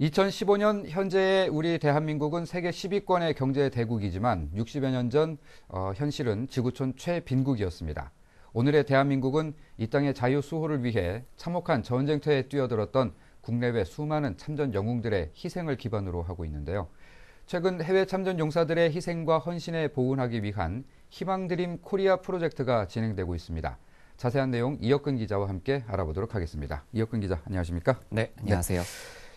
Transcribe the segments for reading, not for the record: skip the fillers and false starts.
2015년 현재의 우리 대한민국은 세계 10위권의 경제 대국이지만 60여 년 전 현실은 지구촌 최빈국이었습니다. 오늘의 대한민국은 이 땅의 자유 수호를 위해 참혹한 전쟁터에 뛰어들었던 국내외 수많은 참전 영웅들의 희생을 기반으로 하고 있는데요. 최근 해외 참전 용사들의 희생과 헌신에 보훈하기 위한 희망드림 코리아 프로젝트가 진행되고 있습니다. 자세한 내용 이혁근 기자와 함께 알아보도록 하겠습니다. 이혁근 기자, 안녕하십니까? 네, 안녕하세요.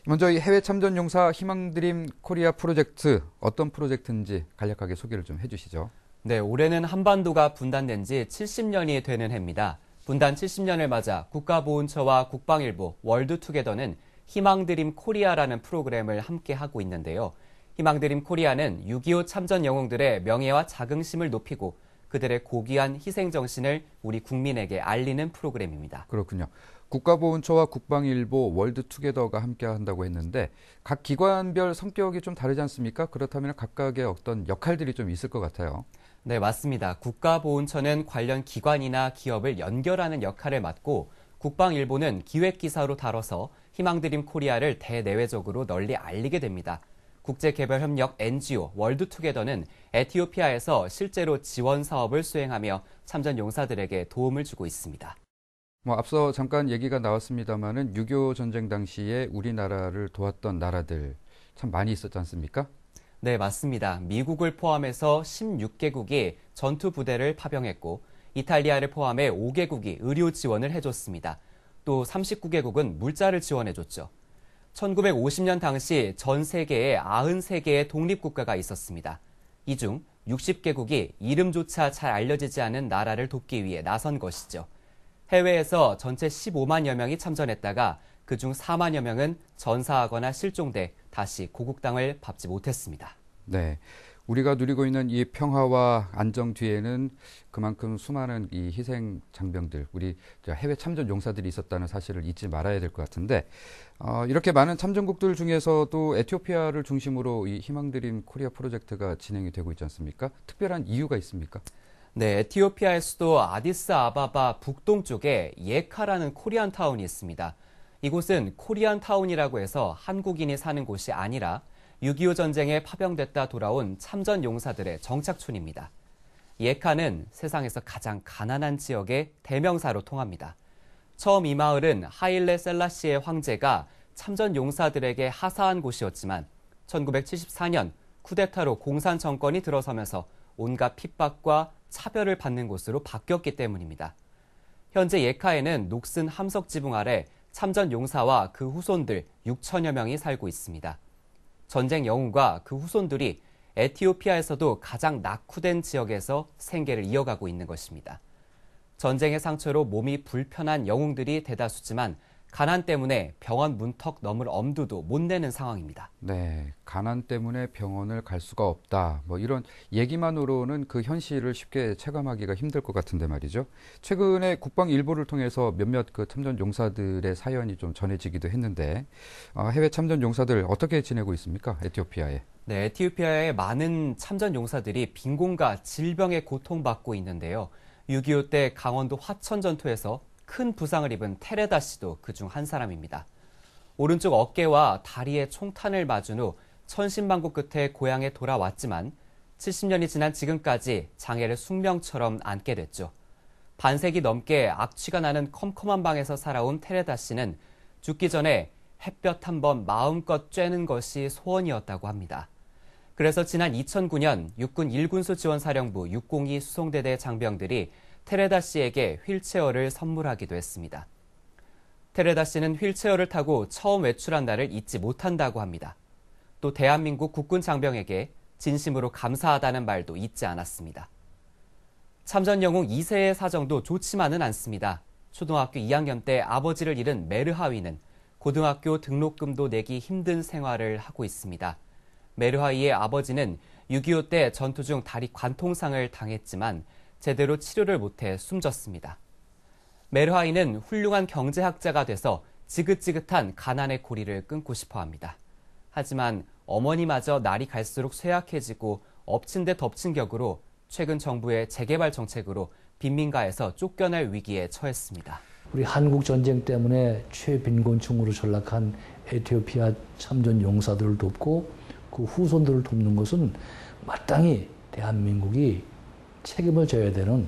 먼저 이 해외 참전 용사 희망드림 코리아 프로젝트, 어떤 프로젝트인지 간략하게 소개를 좀 해주시죠. 네, 올해는 한반도가 분단된 지 70년이 되는 해입니다. 분단 70년을 맞아 국가보훈처와 국방일보, 월드투게더는 희망드림 코리아라는 프로그램을 함께 하고 있는데요. 희망드림 코리아는 6.25 참전 영웅들의 명예와 자긍심을 높이고 그들의 고귀한 희생정신을 우리 국민에게 알리는 프로그램입니다. 그렇군요. 국가보훈처와 국방일보, 월드투게더가 함께 한다고 했는데 각 기관별 성격이 좀 다르지 않습니까? 그렇다면 각각의 어떤 역할들이 좀 있을 것 같아요. 네, 맞습니다. 국가보훈처는 관련 기관이나 기업을 연결하는 역할을 맡고 국방일보는 기획기사로 다뤄서 희망드림 코리아를 대내외적으로 널리 알리게 됩니다. 국제개발협력 NGO 월드투게더는 에티오피아에서 실제로 지원 사업을 수행하며 참전 용사들에게 도움을 주고 있습니다. 앞서 잠깐 얘기가 나왔습니다마는 6.25 전쟁 당시에 우리나라를 도왔던 나라들 참 많이 있었지 않습니까? 네, 맞습니다. 미국을 포함해서 16개국이 전투 부대를 파병했고 이탈리아를 포함해 5개국이 의료 지원을 해줬습니다. 또 39개국은 물자를 지원해줬죠. 1950년 당시 전 세계에 93개의 독립국가가 있었습니다. 이 중 60개국이 이름조차 잘 알려지지 않은 나라를 돕기 위해 나선 것이죠. 해외에서 전체 15만여 명이 참전했다가 그중 4만여 명은 전사하거나 실종돼 다시 고국 땅을 밟지 못했습니다. 네, 우리가 누리고 있는 이 평화와 안정 뒤에는 그만큼 수많은 이 희생 장병들, 우리 해외 참전 용사들이 있었다는 사실을 잊지 말아야 될 것 같은데 이렇게 많은 참전국들 중에서도 에티오피아를 중심으로 이 희망드림 코리아 프로젝트가 진행이 되고 있지 않습니까? 특별한 이유가 있습니까? 네, 에티오피아의 수도 아디스아바바 북동쪽에 예카라는 코리안 타운이 있습니다. 이곳은 코리안 타운이라고 해서 한국인이 사는 곳이 아니라 6.25 전쟁에 파병됐다 돌아온 참전 용사들의 정착촌입니다. 예카는 세상에서 가장 가난한 지역의 대명사로 통합니다. 처음 이 마을은 하일레 셀라시의 황제가 참전 용사들에게 하사한 곳이었지만 1974년 쿠데타로 공산 정권이 들어서면서 온갖 핍박과 차별을 받는 곳으로 바뀌었기 때문입니다. 현재 예카에는 녹슨 함석 지붕 아래 참전 용사와 그 후손들 6천여 명이 살고 있습니다. 전쟁 영웅과 그 후손들이 에티오피아에서도 가장 낙후된 지역에서 생계를 이어가고 있는 것입니다. 전쟁의 상처로 몸이 불편한 영웅들이 대다수지만 가난 때문에 병원 문턱 넘을 엄두도 못 내는 상황입니다. 네, 가난 때문에 병원을 갈 수가 없다. 이런 얘기만으로는 그 현실을 쉽게 체감하기가 힘들 것 같은데 말이죠. 최근에 국방일보를 통해서 몇몇 그 참전 용사들의 사연이 좀 전해지기도 했는데 해외 참전 용사들 어떻게 지내고 있습니까? 에티오피아에. 네, 에티오피아의 많은 참전 용사들이 빈곤과 질병에 고통받고 있는데요. 6.25 때 강원도 화천 전투에서 큰 부상을 입은 테레다 씨도 그중 한 사람입니다. 오른쪽 어깨와 다리에 총탄을 맞은 후 천신만고 끝에 고향에 돌아왔지만 70년이 지난 지금까지 장애를 숙명처럼 안게 됐죠. 반세기 넘게 악취가 나는 컴컴한 방에서 살아온 테레다 씨는 죽기 전에 햇볕 한번 마음껏 쬐는 것이 소원이었다고 합니다. 그래서 지난 2009년 육군 1군수 지원사령부 602 수송대대 장병들이 테레다 씨에게 휠체어를 선물하기도 했습니다. 테레다 씨는 휠체어를 타고 처음 외출한 날을 잊지 못한다고 합니다. 또 대한민국 국군 장병에게 진심으로 감사하다는 말도 잊지 않았습니다. 참전 영웅 2세의 사정도 좋지만은 않습니다. 초등학교 2학년 때 아버지를 잃은 메르하위는 고등학교 등록금도 내기 힘든 생활을 하고 있습니다. 메르하위의 아버지는 6.25 때 전투 중 다리 관통상을 당했지만 제대로 치료를 못해 숨졌습니다. 메르하이는 훌륭한 경제학자가 돼서 지긋지긋한 가난의 고리를 끊고 싶어 합니다. 하지만 어머니마저 날이 갈수록 쇠약해지고 엎친 데 덮친 격으로 최근 정부의 재개발 정책으로 빈민가에서 쫓겨날 위기에 처했습니다. 우리 한국 전쟁 때문에 최빈곤층으로 전락한 에티오피아 참전 용사들을 돕고 그 후손들을 돕는 것은 마땅히 대한민국이 책임을 져야 되는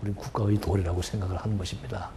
우리 국가의 도리라고 생각을 하는 것입니다.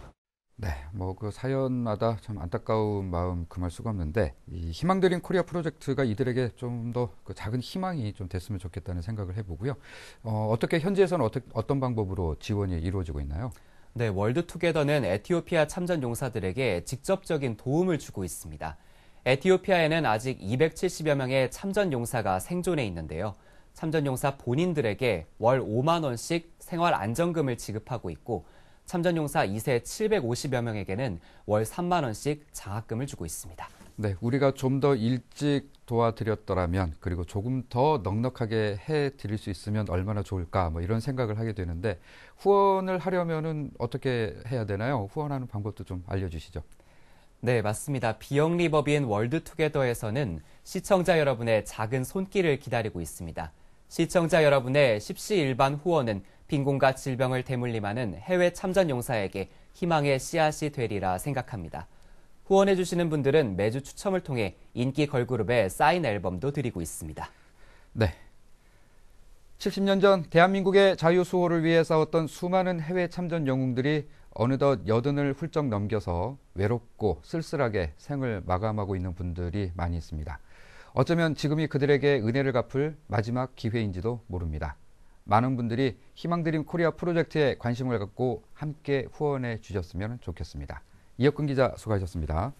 네, 뭐 그 사연마다 참 안타까운 마음 금할 수가 없는데 이 희망드림 코리아 프로젝트가 이들에게 좀 더 그 작은 희망이 좀 됐으면 좋겠다는 생각을 해보고요. 어떻게 현지에서는 어떤 방법으로 지원이 이루어지고 있나요? 네, 월드투게더는 에티오피아 참전 용사들에게 직접적인 도움을 주고 있습니다. 에티오피아에는 아직 270여 명의 참전 용사가 생존해 있는데요. 참전 용사 본인들에게 월 5만 원씩 생활 안정금을 지급하고 있고 참전 용사 2세 750여 명에게는 월 3만 원씩 장학금을 주고 있습니다. 네, 우리가 좀 더 일찍 도와드렸더라면 그리고 조금 더 넉넉하게 해드릴 수 있으면 얼마나 좋을까 뭐 이런 생각을 하게 되는데 후원을 하려면은 어떻게 해야 되나요? 후원하는 방법도 좀 알려주시죠. 네, 맞습니다. 비영리법인 월드투게더에서는 시청자 여러분의 작은 손길을 기다리고 있습니다. 시청자 여러분의 십시일반 후원은 빈곤과 질병을 대물림하는 해외 참전 용사에게 희망의 씨앗이 되리라 생각합니다. 후원해주시는 분들은 매주 추첨을 통해 인기 걸그룹의 사인 앨범도 드리고 있습니다. 네. 70년 전 대한민국의 자유수호를 위해 싸웠던 수많은 해외 참전 영웅들이 어느덧 80을 훌쩍 넘겨서 외롭고 쓸쓸하게 생을 마감하고 있는 분들이 많이 있습니다. 어쩌면 지금이 그들에게 은혜를 갚을 마지막 기회인지도 모릅니다. 많은 분들이 희망드림 코리아 프로젝트에 관심을 갖고 함께 후원해 주셨으면 좋겠습니다. 이혁근 기자 수고하셨습니다.